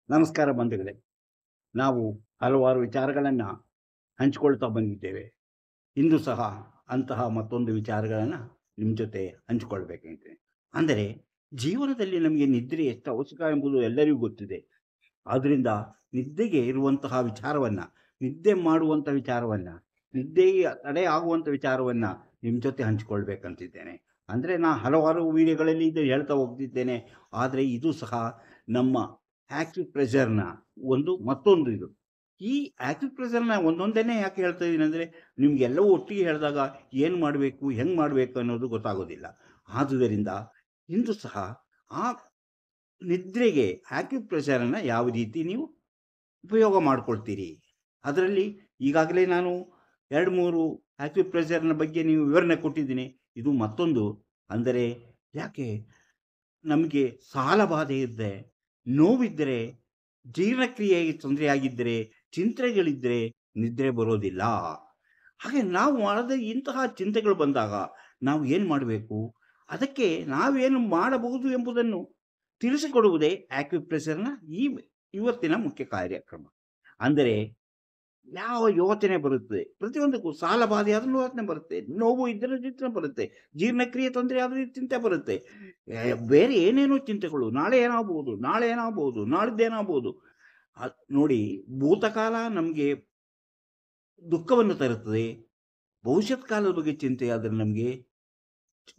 ನಮಸ್ಕಾರ ಬಂಧುಗಳೇ. ನಾವು ಹಲವಾರು ವಿಚಾರಗಳನ್ನು ಹಂಚಿಕೊಳ್ತಾ ಬಂದಿದ್ದೇವೆ. ಇಂದು ಸಹ ಅಂತಹ ಮತ್ತೊಂದು ವಿಚಾರಗಳನ್ನು ನಿಮ್ಮ ಜೊತೆ ಹಂಚಿಕೊಳ್ಬೇಕಂತೆ. ಅಂದರೆ ಜೀವನದಲ್ಲಿ ನಮಗೆ ನಿದ್ರೆ ಎಷ್ಟು ಅವಶ್ಯಕ ಎಂಬುದು ಎಲ್ಲರಿಗೂ ಗೊತ್ತಿದೆ. ಆದ್ದರಿಂದ ನಿದ್ದೆಗೆ ಇರುವಂತಹ ವಿಚಾರವನ್ನು, ನಿದ್ದೆ ಮಾಡುವಂಥ ವಿಚಾರವನ್ನು, ನಿದ್ದೆಗೆ ತಡೆ ಆಗುವಂಥ ವಿಚಾರವನ್ನು ನಿಮ್ಮ ಜೊತೆ ಹಂಚಿಕೊಳ್ಬೇಕಂತಿದ್ದೇನೆ. ಅಂದರೆ ನಾನು ಹಲವಾರು ವಿಡಿಯೋಗಳಲ್ಲಿ ಇದು ಹೇಳ್ತಾ ಹೋಗ್ತಿದ್ದೇನೆ. ಆದರೆ ಇದು ಸಹ ನಮ್ಮ ಆಕ್ಯುಪ್ರೆಷರ್‌ನ ಮತ್ತೊಂದು ಇದು. ಈ ಆಕ್ಯುಪ್ರೆಷರ್‌ನ ಒಂದೊಂದನ್ನೇ ಯಾಕೆ ಹೇಳ್ತಾ ಇದ್ದೀನಿ ಅಂದರೆ, ನಿಮಗೆಲ್ಲವೂ ಒಟ್ಟಿಗೆ ಹೇಳಿದಾಗ ಏನು ಮಾಡಬೇಕು, ಹೆಂಗೆ ಮಾಡಬೇಕು ಅನ್ನೋದು ಗೊತ್ತಾಗೋದಿಲ್ಲ. ಆದುದರಿಂದ ಇಂದು ಸಹ ಆ ನಿದ್ರೆಗೆ ಆಕ್ಯುಪ್ರೆಷರನ್ನು ಯಾವ ರೀತಿ ನೀವು ಉಪಯೋಗ ಮಾಡ್ಕೊಳ್ತೀರಿ, ಅದರಲ್ಲಿ ಈಗಾಗಲೇ ನಾನು 2-3 ಆಕ್ಯುಪ್ರೆಷರ್‌ನ ಬಗ್ಗೆ ನೀವು ವಿವರಣೆ ಕೊಟ್ಟಿದ್ದೀನಿ. ಇದು ಮತ್ತೊಂದು. ಅಂದರೆ ಯಾಕೆ ನಮಗೆ ಸಾಲಬಾಧೆ ಇದ್ದರೆ, ನೋವಿದ್ದರೆ, ಜೀರ್ಣಕ್ರಿಯೆಗೆ ತೊಂದರೆಯಾಗಿದ್ದರೆ, ಚಿಂತೆಗಳಿದ್ದರೆ ನಿದ್ರೆ ಬರೋದಿಲ್ಲ. ಹಾಗೆ ನಾವು ಮಾಡದ ಇಂತಹ ಚಿಂತೆಗಳು ಬಂದಾಗ ನಾವು ಏನು ಮಾಡಬೇಕು, ಅದಕ್ಕೆ ನಾವೇನು ಮಾಡಬಹುದು ಎಂಬುದನ್ನು ತಿಳಿಸಿಕೊಡುವುದೇ ಆಕ್ಯುಪ್ರೆಷರ್‌ನ ಇವತ್ತಿನ ಮುಖ್ಯ ಕಾರ್ಯಕ್ರಮ. ಅಂದರೆ ಯಾವ ಯೋಚನೆ ಬರುತ್ತೆ, ಪ್ರತಿಯೊಂದಕ್ಕೂ ಸಾಲಬಾಧೆ ಆದ್ರೂ ಯೋಚನೆ ಬರುತ್ತೆ, ನೋವು ಇದ್ದರೆ ಚಿಂತೆ ಬರುತ್ತೆ, ಜೀರ್ಣಕ್ರಿಯೆ ತೊಂದರೆ ಆದ್ರೆ ಚಿಂತೆ ಬರುತ್ತೆ, ಬೇರೆ ಏನೇನೋ ಚಿಂತೆಗಳು, ನಾಳೆ ಏನಾಗ್ಬೋದು, ನಾಳಿದ್ದೇನಾಗ್ಬೋದು. ನೋಡಿ, ಭೂತಕಾಲ ನಮಗೆ ದುಃಖವನ್ನು ತರುತ್ತದೆ, ಭವಿಷ್ಯತ್ ಕಾಲದ ಬಗ್ಗೆ ಚಿಂತೆ ಆದರೆ ನಮಗೆ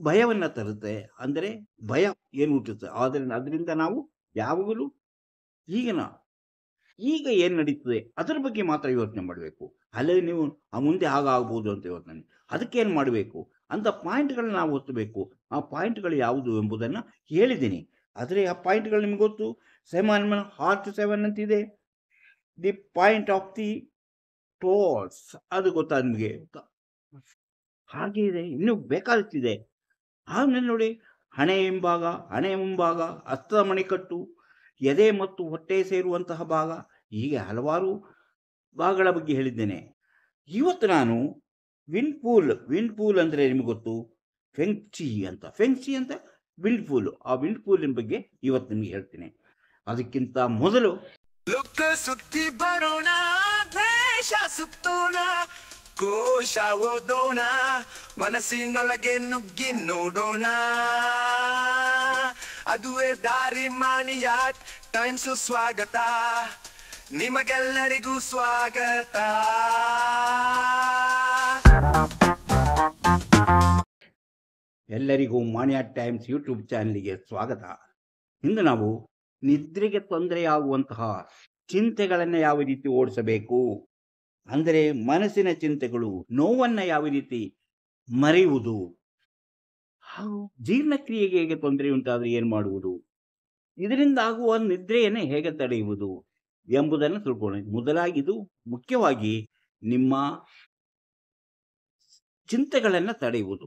ಭಯವನ್ನು ತರುತ್ತೆ. ಅಂದರೆ ಭಯ ಏನು ಹುಟ್ಟುತ್ತೆ. ಆದರೆ ಅದರಿಂದ ನಾವು ಯಾವಾಗಲೂ ಈಗ ಏನು ನಡೀತದೆ ಅದರ ಬಗ್ಗೆ ಮಾತ್ರ ಯೋಚನೆ ಮಾಡಬೇಕು. ಅಲ್ಲದೆ ನೀವು ಮುಂದೆ ಹಾಗಾಗ್ಬೋದು ಅಂತ ಯೋಚನೆ, ಅದಕ್ಕೇನು ಮಾಡಬೇಕು ಅಂತ ಪಾಯಿಂಟ್ಗಳನ್ನ ನಾವು ಒತ್ತಬೇಕು. ಆ ಪಾಯಿಂಟ್ಗಳು ಯಾವುದು ಎಂಬುದನ್ನು ಹೇಳಿದ್ದೀನಿ. ಆದರೆ ಆ ಪಾಯಿಂಟ್ಗಳು ನಿಮ್ಗೆ ಗೊತ್ತು. ಹಾರ್ಟ್ 7 ಅಂತಿದೆ, the point of the toes, ಅದು ಗೊತ್ತಾ ನಿಮಗೆ? ಹಾಗೆ ಇದೆ, ಇನ್ನೂ ಬೇಕಾದಷ್ಟಿದೆ. ಆಮೇಲೆ ನೋಡಿ, ಹಣೆ ಮುಂಭಾಗ, ಹಸ್ತದ ಮಣಿಕಟ್ಟು, ಎದೆ ಮತ್ತು ಹೊಟ್ಟೆ ಸೇರುವಂತಹ ಭಾಗ, ಹೀಗೆ ಹಲವಾರು ಭಾಗಗಳ ಬಗ್ಗೆ ಹೇಳಿದ್ದೇನೆ. ಇವತ್ತು ನಾನು ವಿಂಡ್ ಪೂಲ್ ಅಂದರೆ ನಿಮಗೆ ಗೊತ್ತು, ಫೆಂಗ್ಚಿ ಅಂತ ವಿಂಡ್ ಪೂಲ್, ಆ ವಿಂಡ್ ಪೂಲಿನ ಬಗ್ಗೆ ಇವತ್ತು ನಿಮಗೆ ಹೇಳ್ತೀನಿ. ಅದಕ್ಕಿಂತ ಮೊದಲು ಸುತ್ತಿ ಬರೋಣ, ದ್ವೇಷ ಸುತ್ತೋಣ, ಕೋಶ ಓದೋಣ, ಮನಸ್ಸಿನೊಳಗೆ ನುಗ್ಗಿ ನೋಡೋಣ. ಅದುವೇ ದಾರಿ ಮಾನಿಯ ಟೈಮ್ಸ್. ಸ್ವಾಗತ ನಿಮಗೆಲ್ಲರಿಗೂ ಸ್ವಾಗತ. ಎಲ್ಲರಿಗೂ ಮಾಣಿಯ ಟೈಮ್ಸ್ ಯೂಟ್ಯೂಬ್ ಚಾನಲ್ಗೆ ಸ್ವಾಗತ. ಇಂದು ನಾವು ನಿದ್ರೆಗೆ ತೊಂದರೆಯಾಗುವಂತಹ ಚಿಂತೆಗಳನ್ನು ಯಾವ ರೀತಿ ಓಡಿಸಬೇಕು, ಅಂದರೆ ಮನಸ್ಸಿನ ಚಿಂತೆಗಳು, ನೋವನ್ನು ಯಾವ ರೀತಿ ಮರೆಯುವುದು, ಹಾಗೂ ಜೀರ್ಣಕ್ರಿಯೆಗೆ ಹೇಗೆ ತೊಂದರೆ ಉಂಟಾದರೆ ಏನು ಮಾಡುವುದು, ಇದರಿಂದ ಆಗುವ ನಿದ್ರೆಯನ್ನು ಹೇಗೆ ತಡೆಯುವುದು ಎಂಬುದನ್ನು ತಿಳ್ಕೊಳ್ಳಿ. ಮೊದಲಾಗಿ ಇದು ಮುಖ್ಯವಾಗಿ ನಿಮ್ಮ ಚಿಂತೆಗಳನ್ನು ತಡೆಯುವುದು.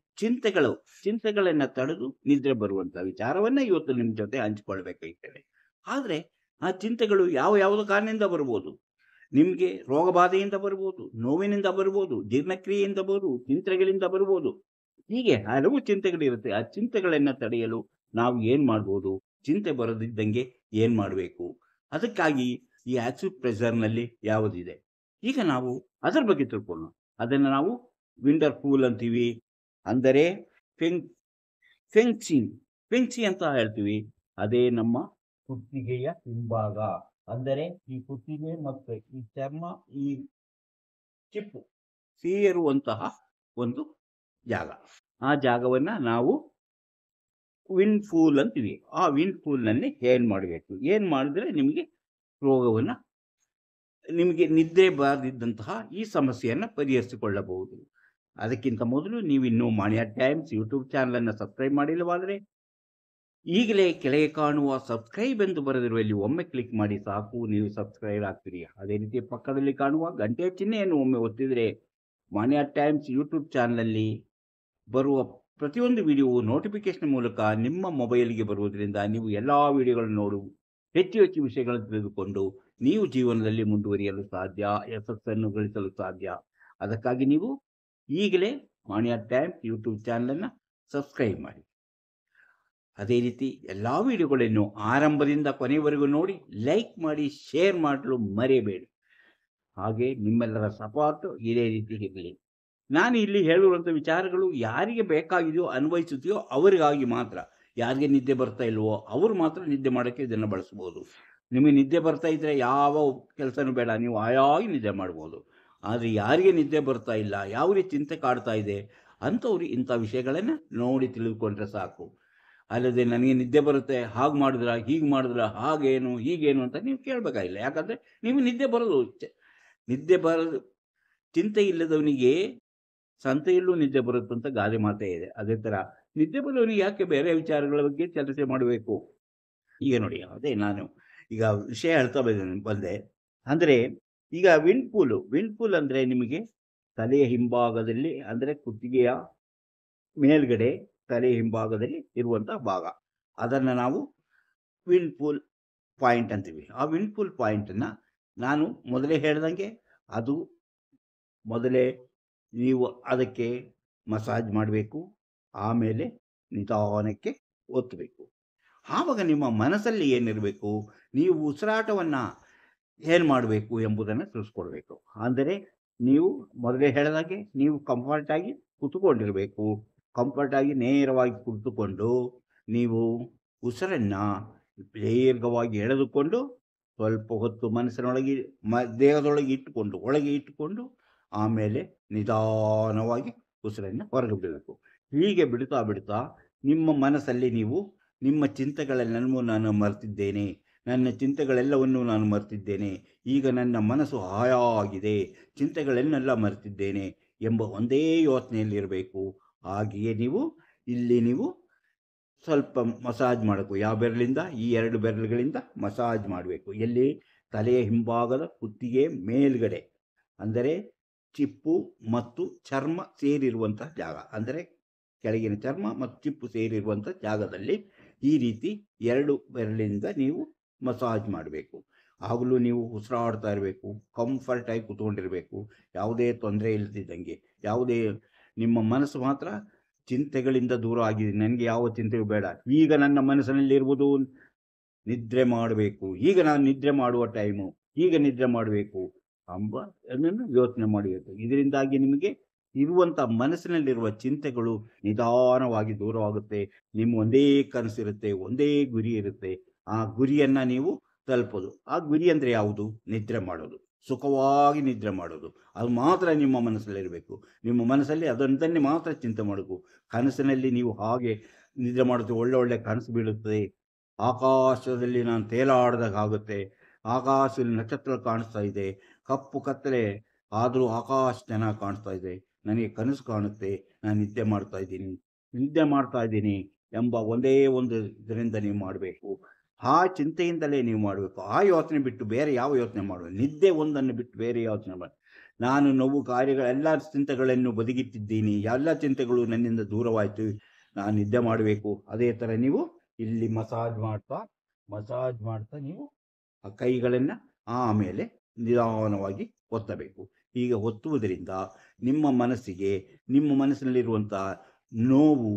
ಚಿಂತೆಗಳನ್ನು ತಡೆದು ನಿದ್ರೆ ಬರುವಂತಹ ವಿಚಾರವನ್ನ ಇವತ್ತು ನಿಮ್ಮ ಜೊತೆ ಹಂಚಿಕೊಳ್ಬೇಕಾಗ್ತದೆ. ಆದರೆ ಆ ಚಿಂತೆಗಳು ಯಾವುದೋ ಕಾರಣದಿಂದ ಬರ್ಬೋದು. ನಿಮಗೆ ರೋಗಬಾಧೆಯಿಂದ ಬರ್ಬೋದು, ನೋವಿನಿಂದ ಬರ್ಬೋದು, ಜೀರ್ಣಕ್ರಿಯೆಯಿಂದ ಬರ್ಬೋದು, ಚಿಂತೆಗಳಿಂದ ಬರ್ಬೋದು. ಹೀಗೆ ಹಲವು ಚಿಂತೆಗಳಿರುತ್ತೆ. ಆ ಚಿಂತೆಗಳನ್ನು ತಡೆಯಲು ನಾವು ಏನು ಮಾಡ್ಬೋದು, ಚಿಂತೆ ಬರದಿದ್ದಂಗೆ ಏನು ಮಾಡಬೇಕು, ಅದಕ್ಕಾಗಿ ಈ ಆಕ್ಯುಪ್ರೆಷರ್‌ನಲ್ಲಿ ಯಾವುದಿದೆ, ಈಗ ನಾವು ಅದರ ಬಗ್ಗೆ ತಿಳ್ಕೊಳ್ಳೋಣ. ಅದನ್ನು ನಾವು ವಿಂಡರ್ ಪೂಲ್ ಅಂತೀವಿ, ಅಂದರೆ ಫೆಂಗ್ಚಿ ಅಂತ ಹೇಳ್ತೀವಿ. ಅದೇ ನಮ್ಮ ಕುತ್ತಿಗೆಯ ಹಿಂಭಾಗ, ಅಂದರೆ ಈ ಕುತ್ತಿಗೆ ಮತ್ತು ಈ ಚರ್ಮ, ಈ ಚಿಪ್ಪು ಸೇರುವಂತಹ ಒಂದು ಜಾಗ. ಆ ಜಾಗವನ್ನ ನಾವು ವಿಂಡ್ ಪೂಲ್ ಅಂತೀವಿ. ಆ ವಿಂಡ್ ಪೂಲ್ನಲ್ಲಿ ಏನು ಮಾಡಬೇಕು, ಏನು ಮಾಡಿದ್ರೆ ನಿಮಗೆ ನಿಮಗೆ ನಿದ್ದೆ ಬಾರದಿದ್ದಂತಹ ಈ ಸಮಸ್ಯೆಯನ್ನು ಪರಿಹರಿಸಿಕೊಳ್ಳಬಹುದು. ಅದಕ್ಕಿಂತ ಮೊದಲು ನೀವಿನ್ನೂ ಮಾಣಿಯ ಟೈಮ್ಸ್ ಯೂಟ್ಯೂಬ್ ಚಾನಲನ್ನು ಸಬ್ಸ್ಕ್ರೈಬ್ ಮಾಡಿಲ್ಲವಾದರೆ ಈಗಲೇ ಕೆಳಗೆ ಕಾಣುವ ಸಬ್ಸ್ಕ್ರೈಬ್ ಎಂದು ಬರೆದಿರುವಲ್ಲಿ ಒಮ್ಮೆ ಕ್ಲಿಕ್ ಮಾಡಿ ಸಾಕು, ನೀವು ಸಬ್ಸ್ಕ್ರೈಬ್ ಆಗ್ತೀರಿ. ಅದೇ ರೀತಿ ಪಕ್ಕದಲ್ಲಿ ಕಾಣುವ ಗಂಟೆಯ ಚಿಹ್ನೆಯನ್ನು ಒಮ್ಮೆ ಒತ್ತಿದರೆ ಮಾಣಿಯ ಟೈಮ್ಸ್ ಯೂಟ್ಯೂಬ್ ಚಾನಲಲ್ಲಿ ಬರುವ ಪ್ರತಿಯೊಂದು ವಿಡಿಯೋ ನೋಟಿಫಿಕೇಶನ್ ಮೂಲಕ ನಿಮ್ಮ ಮೊಬೈಲ್ಗೆ ಬರುವುದರಿಂದ ನೀವು ಎಲ್ಲ ವಿಡಿಯೋಗಳನ್ನು ಹೆಚ್ಚು ವಿಷಯಗಳನ್ನು ತಿಳಿದುಕೊಂಡು ನೀವು ಜೀವನದಲ್ಲಿ ಮುಂದುವರಿಯಲು ಸಾಧ್ಯ, ಯಶಸ್ಸನ್ನು ಗಳಿಸಲು ಸಾಧ್ಯ. ಅದಕ್ಕಾಗಿ ನೀವು ಈಗಲೇ ಮಾಣಿಯ ಟೈಮ್ಸ್ ಯೂಟ್ಯೂಬ್ ಚಾನಲನ್ನು ಸಬ್ಸ್ಕ್ರೈಬ್ ಮಾಡಿ. ಅದೇ ರೀತಿ ಎಲ್ಲ ವಿಡಿಯೋಗಳನ್ನು ಆರಂಭದಿಂದ ಕೊನೆಯವರೆಗೂ ನೋಡಿ, ಲೈಕ್ ಮಾಡಿ, ಶೇರ್ ಮಾಡಲು ಮರೆಯಬೇಡಿ. ಹಾಗೆ ನಿಮ್ಮೆಲ್ಲರ ಸಪೋರ್ಟ್ ಇದೇ ರೀತಿ ಇರಲಿ. ನಾನು ಇಲ್ಲಿ ಹೇಳುವಂಥ ವಿಚಾರಗಳು ಯಾರಿಗೆ ಬೇಕಾಗಿದೆಯೋ, ಅನ್ವಯಿಸುತ್ತೆಯೋ ಅವರಿಗಾಗಿ ಮಾತ್ರ. ಯಾರಿಗೆ ನಿದ್ದೆ ಬರ್ತಾ ಇಲ್ವೋ ಅವರು ಮಾತ್ರ ನಿದ್ದೆ ಮಾಡೋಕ್ಕೆ ಇದನ್ನು ಬಳಸ್ಬೋದು. ನಿಮಗೆ ನಿದ್ದೆ ಬರ್ತಾ ಇದ್ದರೆ ಯಾವ ಕೆಲಸನೂ ಬೇಡ, ನೀವು ಆಯಾಗಿ ನಿದ್ದೆ ಮಾಡ್ಬೋದು. ಆದರೆ ಯಾರಿಗೆ ನಿದ್ದೆ ಬರ್ತಾ ಇಲ್ಲ, ಯಾವ ರೀತಿ ಚಿಂತೆ ಕಾಡ್ತಾ ಇದೆ ಅಂಥವ್ರು ಇಂಥ ವಿಷಯಗಳನ್ನು ನೋಡಿ ತಿಳಿದುಕೊಂಡ್ರೆ ಸಾಕು. ಅಲ್ಲದೆ ನನಗೆ ನಿದ್ದೆ ಬರುತ್ತೆ, ಹಾಗೆ ಮಾಡಿದ್ರ, ಹೀಗೆ ಮಾಡಿದ್ರ, ಹಾಗೇನು ಹೀಗೇನು ಅಂತ ನೀವು ಕೇಳಬೇಕಾಗಿಲ್ಲ. ಯಾಕಂದರೆ ನೀವು ನಿದ್ದೆ ಬರೋದು ನಿದ್ದೆ ಬರೋದು ಚಿಂತೆ ಇಲ್ಲದವನಿಗೆ ಸಂತೆಯಲ್ಲೂ ನಿದ್ದೆ ಬರುತ್ತೆ ಅಂತ ಗಾದೆ ಮಾತೇ ಇದೆ. ಅದೇ ಥರ ನಿದ್ದೆ ಬರೋವನಿಗೆ ಯಾಕೆ ಬೇರೆ ವಿಚಾರಗಳ ಬಗ್ಗೆ ಚರ್ಚೆ ಮಾಡಬೇಕು? ಈಗ ನೋಡಿ, ಅದೇ ನಾನು ಈಗ ವಿಷಯ ಹೇಳ್ತಾ ಬಂದೆ. ಅಂದರೆ ಈಗ ವಿಂಡ್ ಪೂಲ್ ಅಂದರೆ ನಿಮಗೆ ತಲೆಯ ಹಿಂಭಾಗದಲ್ಲಿ, ಅಂದರೆ ಕುತ್ತಿಗೆಯ ಮೇಲ್ಗಡೆ ತಲೆಯ ಹಿಂಭಾಗದಲ್ಲಿ ಇರುವಂಥ ಭಾಗ, ಅದನ್ನು ನಾವು ವಿಂಡ್ ಪೂಲ್ ಪಾಯಿಂಟ್ ಅಂತೀವಿ. ಆ ವಿಂಡ್ ಪೂಲ್ ಪಾಯಿಂಟನ್ನು ನಾನು ಮೊದಲೇ ಹೇಳ್ದಂಗೆ, ಅದು ಮೊದಲೇ ನೀವು ಅದಕ್ಕೆ ಮಸಾಜ್ ಮಾಡಬೇಕು, ಆಮೇಲೆ ನಿಧಾನಕ್ಕೆ ಒತ್ತಬೇಕು. ಆವಾಗ ನಿಮ್ಮ ಮನಸ್ಸಲ್ಲಿ ಏನಿರಬೇಕು, ನೀವು ಉಸಿರಾಟವನ್ನು ಏನು ಮಾಡಬೇಕು ಎಂಬುದನ್ನು ತಿಳಿಸ್ಕೊಡ್ಬೇಕು. ಅಂದರೆ ನೀವು ಮೊದಲೇ ಹೇಳಿದಾಗೆ ನೀವು ಕಂಫರ್ಟಾಗಿ ಕೂತ್ಕೊಂಡಿರಬೇಕು. ಕಂಫರ್ಟಾಗಿ ನೇರವಾಗಿ ಕುಳಿತುಕೊಂಡು ನೀವು ಉಸಿರನ್ನು ದೀರ್ಘವಾಗಿ ಎಳೆದುಕೊಂಡು ಸ್ವಲ್ಪ ಹೊತ್ತು ಮನಸ್ಸಿನೊಳಗೆ ದೇಹದೊಳಗೆ ಇಟ್ಟುಕೊಂಡು, ಒಳಗೆ ಇಟ್ಟುಕೊಂಡು, ಆಮೇಲೆ ನಿಧಾನವಾಗಿ ಉಸಿರನ್ನು ಹೊರಗೆ ಬಿಡಬೇಕು. ಹೀಗೆ ಬಿಡ್ತಾ ಬಿಡ್ತಾ ನಿಮ್ಮ ಮನಸ್ಸಲ್ಲಿ ನೀವು ನಿಮ್ಮ ಚಿಂತೆಗಳೆಲ್ಲವೂ ನಾನು ಮರೆತಿದ್ದೇನೆ, ನನ್ನ ಚಿಂತೆಗಳೆಲ್ಲವನ್ನೂ ನಾನು ಮರೆತಿದ್ದೇನೆ, ಈಗ ನನ್ನ ಮನಸ್ಸು ಹಾಯಾಗಿದೆ, ಚಿಂತೆಗಳನ್ನೆಲ್ಲ ಮರೆತಿದ್ದೇನೆ ಎಂಬ ಒಂದೇ ಯೋಚನೆಯಲ್ಲಿರಬೇಕು. ಹಾಗೆಯೇ ನೀವು ಸ್ವಲ್ಪ ಮಸಾಜ್ ಮಾಡಬೇಕು. ಯಾವ ಬೆರಳಿಂದ? ಈ 2 ಬೆರಳುಗಳಿಂದ ಮಸಾಜ್ ಮಾಡಬೇಕು. ಎಲ್ಲಿ? ತಲೆಯ ಹಿಂಭಾಗದ ಕುತ್ತಿಗೆ ಮೇಲ್ಗಡೆ, ಅಂದರೆ ಚಿಪ್ಪು ಮತ್ತು ಚರ್ಮ ಸೇರಿರುವಂಥ ಜಾಗ, ಅಂದರೆ ಕೆಳಗಿನ ಚರ್ಮ ಮತ್ತು ಚಿಪ್ಪು ಸೇರಿರುವಂಥ ಜಾಗದಲ್ಲಿ ಈ ರೀತಿ 2 ಬೆರಳಿಂದ ನೀವು ಮಸಾಜ್ ಮಾಡಬೇಕು. ಆಗಲೂ ನೀವು ಉಸಿರಾಡ್ತಾ ಇರಬೇಕು, ಕಂಫರ್ಟಾಗಿ ಕೂತ್ಕೊಂಡಿರಬೇಕು, ಯಾವುದೇ ತೊಂದರೆ ಇಲ್ಲದಿದ್ದಂಗೆ. ಯಾವುದೇ ನಿಮ್ಮ ಮನಸ್ಸು ಮಾತ್ರ ಚಿಂತೆಗಳಿಂದ ದೂರ ಆಗಿದೆ, ನನಗೆ ಯಾವ ಚಿಂತೆಯೂ ಬೇಡ, ಈಗ ನನ್ನ ಮನಸ್ಸಿನಲ್ಲಿರುವುದು ನಿದ್ರೆ ಮಾಡಬೇಕು, ಈಗ ನಾನು ನಿದ್ರೆ ಮಾಡುವ ಟೈಮು, ಈಗ ನಿದ್ರೆ ಮಾಡಬೇಕು ಎಂಬ ಅದನ್ನು ಯೋಚನೆ ಮಾಡಬೇಕು. ಇದರಿಂದಾಗಿ ನಿಮಗೆ ಇರುವಂಥ ಮನಸ್ಸಿನಲ್ಲಿರುವ ಚಿಂತೆಗಳು ನಿಧಾನವಾಗಿ ದೂರವಾಗುತ್ತೆ. ನಿಮ್ಮ ಒಂದೇ ಕನಸಿರುತ್ತೆ, ಒಂದೇ ಗುರಿ ಇರುತ್ತೆ. ಆ ಗುರಿಯನ್ನು ನೀವು ತಲುಪೋದು. ಆ ಗುರಿ ಅಂದರೆ ಯಾವುದು? ನಿದ್ರೆ ಮಾಡೋದು, ಸುಖವಾಗಿ ನಿದ್ರೆ ಮಾಡೋದು. ಅದು ಮಾತ್ರ ನಿಮ್ಮ ಮನಸ್ಸಲ್ಲಿರಬೇಕು. ನಿಮ್ಮ ಮನಸ್ಸಲ್ಲಿ ಅದೊಂದನ್ನೇ ಮಾತ್ರ ಚಿಂತೆ ಮಾಡಬೇಕು. ಕನಸಿನಲ್ಲಿ ನೀವು ಹಾಗೆ ನಿದ್ರೆ ಮಾಡುತ್ತೆ, ಒಳ್ಳೆ ಕನಸು ಬೀಳುತ್ತದೆ. ಆಕಾಶದಲ್ಲಿ ನಾನು ತೇಲಾಡ್ದಾಗ ಆಗುತ್ತೆ, ಆಕಾಶದಲ್ಲಿ ನಕ್ಷತ್ರ ಕಾಣಿಸ್ತಾ ಇದೆ, ಕಪ್ಪು ಕತ್ತಲೆ ಆದರೂ ಆಕಾಶ ಚೆನ್ನಾಗಿ ಕಾಣಿಸ್ತಾ ಇದೆ, ನನಗೆ ಕನಸು ಕಾಣುತ್ತೆ, ನಾನು ನಿದ್ದೆ ಮಾಡ್ತಾ ಇದ್ದೀನಿ ಎಂಬ ಒಂದೇ ಒಂದು ಇದರಿಂದ ನೀವು ಮಾಡಬೇಕು. ಆ ಚಿಂತೆಯಿಂದಲೇ ನೀವು ಮಾಡಬೇಕು. ಆ ಯೋಚನೆ ಬಿಟ್ಟು ಬೇರೆ ಯಾವ ಯೋಚನೆ ಮಾಡಬೇಕು? ನಿದ್ದೆ ಒಂದನ್ನು ಬಿಟ್ಟು ಬೇರೆ ಯೋಚನೆ ಮಾಡಿ, ನಾನು ನೋವು ಎಲ್ಲ ಚಿಂತೆಗಳನ್ನು ಬದಿಗಿಟ್ಟಿದ್ದೀನಿ, ಎಲ್ಲ ಚಿಂತೆಗಳು ನನ್ನಿಂದ ದೂರವಾಯಿತು, ನಾನು ನಿದ್ದೆ ಮಾಡಬೇಕು. ಅದೇ ಥರ ನೀವು ಇಲ್ಲಿ ಮಸಾಜ್ ಮಾಡ್ತಾ ನೀವು ಆ ಕೈಗಳನ್ನು ಆಮೇಲೆ ನಿಧಾನವಾಗಿ ಒತ್ತಬೇಕು. ಹೀಗೆ ಒತ್ತುವುದರಿಂದ ನಿಮ್ಮ ಮನಸ್ಸಿನಲ್ಲಿರುವಂಥ ನೋವು,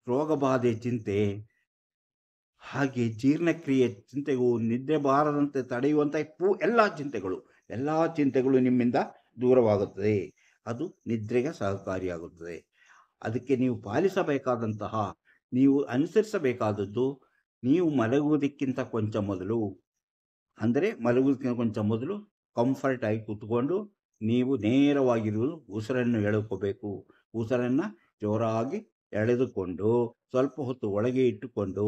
ರೋಗಬಾಧೆ ಚಿಂತೆ, ಹಾಗೆ ಜೀರ್ಣಕ್ರಿಯೆ ಚಿಂತೆಗೂ, ನಿದ್ದೆ ಬಾರದಂತೆ ತಡೆಯುವಂಥ ಎಲ್ಲ ಚಿಂತೆಗಳು ನಿಮ್ಮಿಂದ ದೂರವಾಗುತ್ತದೆ. ಅದು ನಿದ್ರೆಗೆ ಸಹಕಾರಿಯಾಗುತ್ತದೆ. ಅದಕ್ಕೆ ನೀವು ಪಾಲಿಸಬೇಕಾದಂತಹ, ನೀವು ಅನುಸರಿಸಬೇಕಾದದ್ದು, ನೀವು ಮಲಗುವುದಕ್ಕಿಂತ ಕೊಂಚ ಮೊದಲು ಕಂಫರ್ಟಾಗಿ ಕೂತ್ಕೊಂಡು ನೀವು ನೇರವಾಗಿರುವುದು ಉಸಿರನ್ನು ಎಳೆದುಕೋಬೇಕು. ಉಸಿರನ್ನು ಜೋರಾಗಿ ಎಳೆದುಕೊಂಡು ಸ್ವಲ್ಪ ಹೊತ್ತು ಒಳಗೆ ಇಟ್ಟುಕೊಂಡು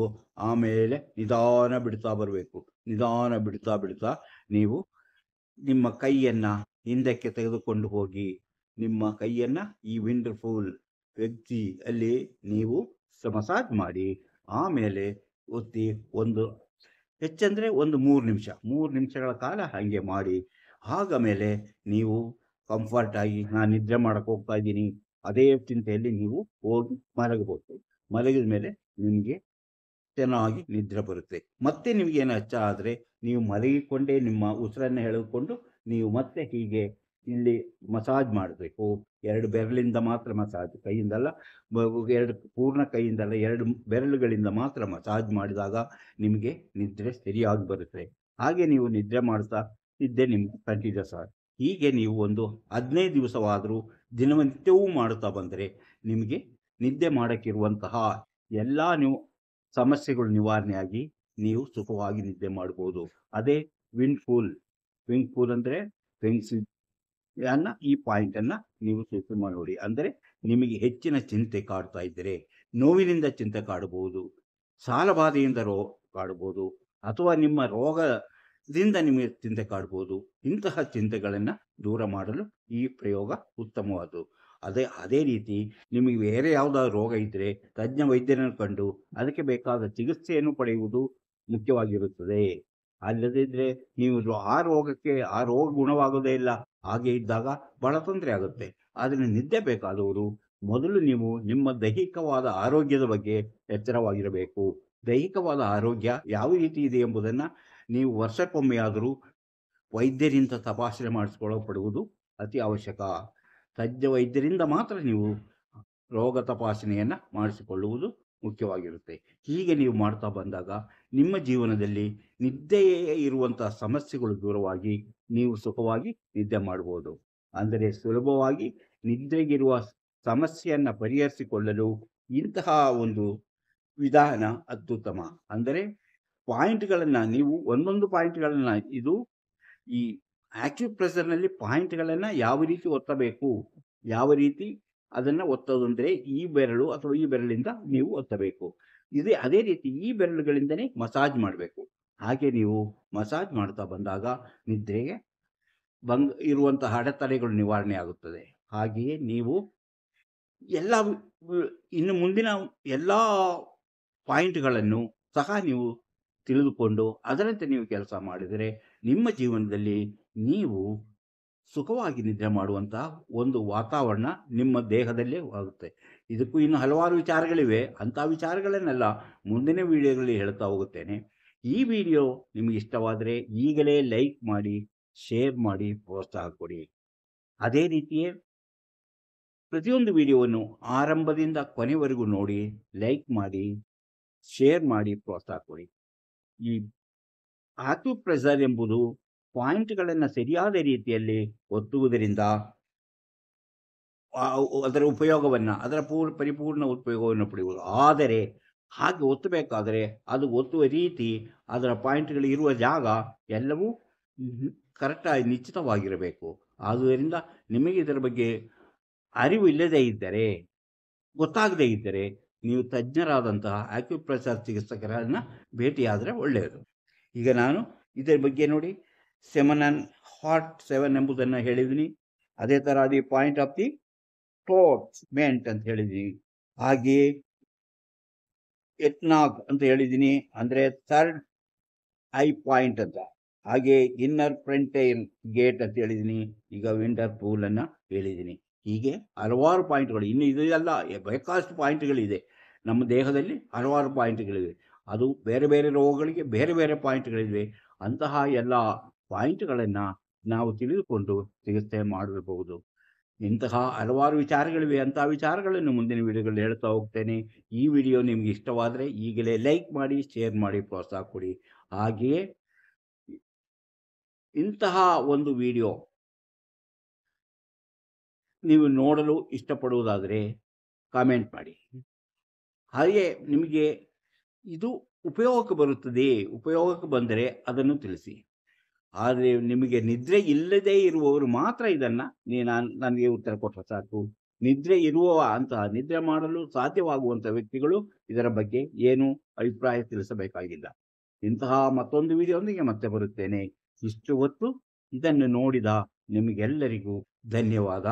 ಆಮೇಲೆ ನಿಧಾನ ಬಿಡ್ತಾ ಬರಬೇಕು. ನಿಧಾನ ಬಿಡ್ತಾ ನೀವು ನಿಮ್ಮ ಕೈಯನ್ನು ಹಿಂದಕ್ಕೆ ತೆಗೆದುಕೊಂಡು ಹೋಗಿ ನಿಮ್ಮ ಕೈಯನ್ನು ಈ ವಂಡರ್ಫುಲ್ ವ್ಯಕ್ತಿ ಅಲ್ಲಿ ನೀವು ಮಸಾಜ್ ಮಾಡಿ ಆಮೇಲೆ ಒತ್ತಿ ಹೆಚ್ಚಂದರೆ ಒಂದು 3 ನಿಮಿಷಗಳ ಕಾಲ ಹಾಗೆ ಮಾಡಿ. ಆಗ ಮೇಲೆ ನೀವು ಕಂಫರ್ಟಾಗಿ ನಾನು ನಿದ್ರೆ ಮಾಡೋಕ್ಕೆ ಹೋಗ್ತಾ ಇದ್ದೀನಿ ಅದೇ ಚಿಂತೆಯಲ್ಲಿ ನೀವು ಹೋಗಿ ಮಲಗಬಹುದು. ಮಲಗಿದ ಮೇಲೆ ನಿಮಗೆ ಚೆನ್ನಾಗಿ ನಿದ್ರೆ ಬರುತ್ತೆ. ಮತ್ತೆ ನಿಮಗೇನು ಆದರೆ ನೀವು ಮಲಗಿಕೊಂಡೇ ನಿಮ್ಮ ಉಸಿರನ್ನು ಎಳೆದುಕೊಂಡು ನೀವು ಮತ್ತೆ ಹೀಗೆ ಇಲ್ಲಿ ಮಸಾಜ್ ಮಾಡಬೇಕು. 2 ಬೆರಳಿಂದ ಮಾತ್ರ ಮಸಾಜ್, ಕೈಯಿಂದಲ್ಲ. 2 ಪೂರ್ಣ ಕೈಯಿಂದಲ್ಲ, 2 ಬೆರಳುಗಳಿಂದ ಮಾತ್ರ ಮಸಾಜ್ ಮಾಡಿದಾಗ ನಿಮಗೆ ನಿದ್ರೆ ಸರಿಯಾಗಿ ಬರುತ್ತೆ. ಹಾಗೆ ನೀವು ನಿದ್ರೆ ಮಾಡ್ತಾ ನಿದ್ದೆ ನಿಮ್ಗೆ ಕಂಟಿನ್ಯೂಸ್ ಆಗಿ ಹೀಗೆ ನೀವು ಒಂದು 15 ದಿವಸವಾದರೂ ದಿನನಿತ್ಯವೂ ಮಾಡುತ್ತಾ ಬಂದರೆ ನಿಮಗೆ ನಿದ್ದೆ ಮಾಡೋಕ್ಕಿರುವಂತಹ ಎಲ್ಲ ಸಮಸ್ಯೆಗಳು ನಿವಾರಣೆಯಾಗಿ ನೀವು ಸುಖವಾಗಿ ನಿದ್ದೆ ಮಾಡ್ಬೋದು. ಅದೇ ವಿಂಡ್ ಪೂಲ್ ಅಂದರೆ ಈ ಪಾಯಿಂಟನ್ನು ನೀವು ಸೂಕ್ಷ್ಮ ನೋಡಿ. ಅಂದರೆ ನಿಮಗೆ ಹೆಚ್ಚಿನ ಚಿಂತೆ ಕಾಡ್ತಾ ಇದ್ದರೆ, ನೋವಿನಿಂದ ಚಿಂತೆ ಕಾಡಬಹುದು, ಸಾಲಬಾಧೆಯಿಂದ ಕಾಡಬಹುದು, ಅಥವಾ ನಿಮ್ಮ ರೋಗದಿಂದ ನಿಮಗೆ ಚಿಂತೆ ಕಾಡ್ಬೋದು. ಇಂತಹ ಚಿಂತೆಗಳನ್ನು ದೂರ ಮಾಡಲು ಈ ಪ್ರಯೋಗ ಉತ್ತಮವಾದ್ದು. ಅದೇ ರೀತಿ ನಿಮಗೆ ಬೇರೆ ಯಾವುದಾದ್ರು ರೋಗ ಇದ್ದರೆ ತಜ್ಞ ವೈದ್ಯರನ್ನು ಕಂಡು ಅದಕ್ಕೆ ಬೇಕಾದ ಚಿಕಿತ್ಸೆಯನ್ನು ಪಡೆಯುವುದು ಮುಖ್ಯವಾಗಿರುತ್ತದೆ. ಅಲ್ಲದಿದ್ದರೆ ನೀವು ಆ ರೋಗ ಗುಣವಾಗೋದೇ ಇಲ್ಲ. ಹಾಗೆ ಇದ್ದಾಗ ಬಹಳ ತೊಂದರೆ ಆಗುತ್ತೆ. ಆದರೆ ನಿದ್ದೆ ಬೇಕಾದವರು ಮೊದಲು ನೀವು ನಿಮ್ಮ ದೈಹಿಕವಾದ ಆರೋಗ್ಯದ ಬಗ್ಗೆ ಎಚ್ಚರವಾಗಿರಬೇಕು. ದೈಹಿಕವಾದ ಆರೋಗ್ಯ ಯಾವ ರೀತಿ ಇದೆ ಎಂಬುದನ್ನು ನೀವು ವರ್ಷಕ್ಕೊಮ್ಮೆಯಾದರೂ ವೈದ್ಯರಿಂದ ತಪಾಸಣೆ ಮಾಡಿಸಿಕೊಳ್ಳಲ್ಪಡುವುದು ಅತಿ ಅವಶ್ಯಕ. ತಜ್ಞ ವೈದ್ಯರಿಂದ ಮಾತ್ರ ನೀವು ರೋಗ ತಪಾಸಣೆಯನ್ನು ಮಾಡಿಸಿಕೊಳ್ಳುವುದು ಮುಖ್ಯವಾಗಿರುತ್ತೆ. ಹೀಗೆ ನೀವು ಮಾಡ್ತಾ ಬಂದಾಗ ನಿಮ್ಮ ಜೀವನದಲ್ಲಿ ನಿದ್ದೆಯೇ ಇರುವಂಥ ಸಮಸ್ಯೆಗಳು ದೂರವಾಗಿ ನೀವು ಸುಖವಾಗಿ ನಿದ್ದೆ ಮಾಡ್ಬೋದು. ಅಂದರೆ ಸುಲಭವಾಗಿ ನಿದ್ರೆಗಿರುವ ಸಮಸ್ಯೆಯನ್ನು ಪರಿಹರಿಸಿಕೊಳ್ಳಲು ಇಂತಹ ಒಂದು ವಿಧಾನ ಅತ್ಯುತ್ತಮ. ಅಂದರೆ ಪಾಯಿಂಟ್ಗಳನ್ನು ನೀವು ಒಂದೊಂದು ಪಾಯಿಂಟ್ಗಳನ್ನು, ಇದು ಈ ಆಕ್ಯುಪ್ರೆಷರ್ನಲ್ಲಿ ಪಾಯಿಂಟ್ಗಳನ್ನು ಯಾವ ರೀತಿ ಒತ್ತಬೇಕು, ಯಾವ ರೀತಿ ಅದನ್ನು ಒತ್ತೋದು ಅಂದರೆ ಈ ಬೆರಳು ಅಥವಾ ಈ ಬೆರಳಿಂದ ನೀವು ಒತ್ತಬೇಕು. ಅದೇ ರೀತಿ ಈ ಬೆರಳುಗಳಿಂದನೇ ಮಸಾಜ್ ಮಾಡಬೇಕು. ಹಾಗೆ ನೀವು ಮಸಾಜ್ ಮಾಡ್ತಾ ಬಂದಾಗ ನಿದ್ರೆಗೆ ಇರುವಂತಹ ಅಡೆತಡೆಗಳು ನಿವಾರಣೆ ಆಗುತ್ತದೆ. ಹಾಗೆಯೇ ನೀವು ಇನ್ನು ಮುಂದಿನ ಎಲ್ಲ ಪಾಯಿಂಟ್ಗಳನ್ನು ಸಹ ನೀವು ತಿಳಿದುಕೊಂಡು ಅದರಂತೆ ನೀವು ಕೆಲಸ ಮಾಡಿದರೆ ನಿಮ್ಮ ಜೀವನದಲ್ಲಿ ನೀವು ಸುಖವಾಗಿ ನಿದ್ರೆ ಮಾಡುವಂತಹ ಒಂದು ವಾತಾವರಣ ನಿಮ್ಮ ದೇಹದಲ್ಲೇ ಆಗುತ್ತೆ. ಇದಕ್ಕೂ ಇನ್ನು ಹಲವಾರು ವಿಚಾರಗಳಿವೆ. ಅಂಥ ವಿಚಾರಗಳನ್ನೆಲ್ಲ ಮುಂದಿನ ವಿಡಿಯೋಗಳಲ್ಲಿ ಹೇಳ್ತಾ ಹೋಗುತ್ತೇನೆ. ಈ ವಿಡಿಯೋ ನಿಮಗೆ ಇಷ್ಟವಾದರೆ ಈಗಲೇ ಲೈಕ್ ಮಾಡಿ, ಶೇರ್ ಮಾಡಿ, ಪ್ರೋತ್ಸಾಹ ಕೊಡಿ. ಅದೇ ರೀತಿಯೇ ಪ್ರತಿಯೊಂದು ವಿಡಿಯೋವನ್ನು ಆರಂಭದಿಂದ ಕೊನೆವರೆಗೂ ನೋಡಿ, ಲೈಕ್ ಮಾಡಿ, ಶೇರ್ ಮಾಡಿ, ಪ್ರೋತ್ಸಾಹ ಕೊಡಿ. ಈ ಆಕ್ಯುಪ್ರೆಷರ್ ಎಂಬುದು ಪಾಯಿಂಟ್ಗಳನ್ನು ಸರಿಯಾದ ರೀತಿಯಲ್ಲಿ ಒತ್ತುವುದರಿಂದ ಅದರ ಉಪಯೋಗವನ್ನು, ಅದರ ಪರಿಪೂರ್ಣ ಉಪಯೋಗವನ್ನು ಪಡೆಯುವುದು. ಆದರೆ ಹಾಗೆ ಒತ್ತಬೇಕಾದರೆ ಅದು ಒತ್ತುವ ರೀತಿ, ಅದರ ಪಾಯಿಂಟ್ಗಳು ಇರುವ ಜಾಗ ಎಲ್ಲವೂ ಕರೆಕ್ಟಾಗಿ ನಿಶ್ಚಿತವಾಗಿರಬೇಕು. ಆದುದರಿಂದ ನಿಮಗೆ ಇದರ ಬಗ್ಗೆ ಅರಿವು ಇಲ್ಲದೇ ಇದ್ದರೆ, ಗೊತ್ತಾಗದೇ ಇದ್ದರೆ ನೀವು ತಜ್ಞರಾದಂತಹ ಆಕ್ಯುಪ್ರೆಷರ್ ಚಿಕಿತ್ಸಕರನ್ನು ಭೇಟಿಯಾದರೆ ಒಳ್ಳೆಯದು. ಈಗ ನಾನು ಇದರ ಬಗ್ಗೆ ನೋಡಿ, ಸೆಮನನ್ ಹಾರ್ಟ್ 7 ಎಂಬುದನ್ನು ಹೇಳಿದ್ದೀನಿ. ಅದೇ ಥರ ದಿ ಪಾಯಿಂಟ್ ಆಫ್ ದಿ ಟೋರ್ಚ್ಮೆಂಟ್ ಅಂತ ಹೇಳಿದ್ದೀನಿ. ಹಾಗೆಯೇ ಎಟ್ನಾಗ್ ಅಂತ ಹೇಳಿದ್ದೀನಿ, ಅಂದರೆ ಥರ್ಡ್ ಐ ಪಾಯಿಂಟ್ ಅಂತ. ಹಾಗೆ ಇನ್ನರ್ ಫ್ರಂಟೈಲ್ ಗೇಟ್ ಅಂತ ಹೇಳಿದ್ದೀನಿ. ಈಗ ವಿಂಡರ್ ಪೂಲನ್ನು ಹೇಳಿದ್ದೀನಿ. ಹೀಗೆ ಹಲವಾರು ಪಾಯಿಂಟ್ಗಳು, ಇನ್ನು ಇದೆಲ್ಲ ಬೇಕಾದಷ್ಟು ಪಾಯಿಂಟ್ಗಳಿದೆ. ನಮ್ಮ ದೇಹದಲ್ಲಿ ಹಲವಾರು ಪಾಯಿಂಟ್ಗಳಿವೆ. ಅದು ಬೇರೆ ಬೇರೆ ರೋಗಗಳಿಗೆ ಬೇರೆ ಬೇರೆ ಪಾಯಿಂಟ್ಗಳಿವೆ. ಅಂತಹ ಎಲ್ಲ ಪಾಯಿಂಟ್ಗಳನ್ನು ನಾವು ತಿಳಿದುಕೊಂಡು ಚಿಕಿತ್ಸೆ ಮಾಡಬಹುದು. ಇಂತಹ ಹಲವಾರು ವಿಚಾರಗಳಿವೆ. ಅಂತಹ ವಿಚಾರಗಳನ್ನು ಮುಂದಿನ ವಿಡಿಯೋಗಳಲ್ಲಿ ಹೇಳ್ತಾ ಹೋಗ್ತೇನೆ. ಈ ವಿಡಿಯೋ ನಿಮಗೆ ಇಷ್ಟವಾದರೆ ಈಗಲೇ ಲೈಕ್ ಮಾಡಿ, ಶೇರ್ ಮಾಡಿ, ಪ್ರೋತ್ಸಾಹ ಕೊಡಿ. ಹಾಗೆಯೇ ಇಂತಹ ಒಂದು ವಿಡಿಯೋ ನೀವು ನೋಡಲು ಇಷ್ಟಪಡುವುದಾದರೆ ಕಾಮೆಂಟ್ ಮಾಡಿ. ಹಾಗೆ ನಿಮಗೆ ಇದು ಉಪಯೋಗಕ್ಕೆ ಬರುತ್ತದೆ, ಉಪಯೋಗಕ್ಕೆ ಬಂದರೆ ಅದನ್ನು ತಿಳಿಸಿ. ಆದರೆ ನಿಮಗೆ ನಿದ್ರೆ ಇಲ್ಲದೇ ಇರುವವರು ಮಾತ್ರ ಇದನ್ನು ನನಗೆ ಉತ್ತರ ಕೊಟ್ಟರೆ ಸಾಕು. ನಿದ್ರೆ ನಿದ್ರೆ ಮಾಡಲು ಸಾಧ್ಯವಾಗುವಂಥ ವ್ಯಕ್ತಿಗಳು ಇದರ ಬಗ್ಗೆ ಏನು ಅಭಿಪ್ರಾಯ ತಿಳಿಸಬೇಕಾಗಿಲ್ಲ. ಇಂತಹ ಮತ್ತೊಂದು ವಿಡಿಯೋದೊಂದಿಗೆ ಮತ್ತೆ ಬರುತ್ತೇನೆ. ಇಷ್ಟು ಹೊತ್ತು ಇದನ್ನು ನೋಡಿದ ನಿಮಗೆಲ್ಲರಿಗೂ ಧನ್ಯವಾದ.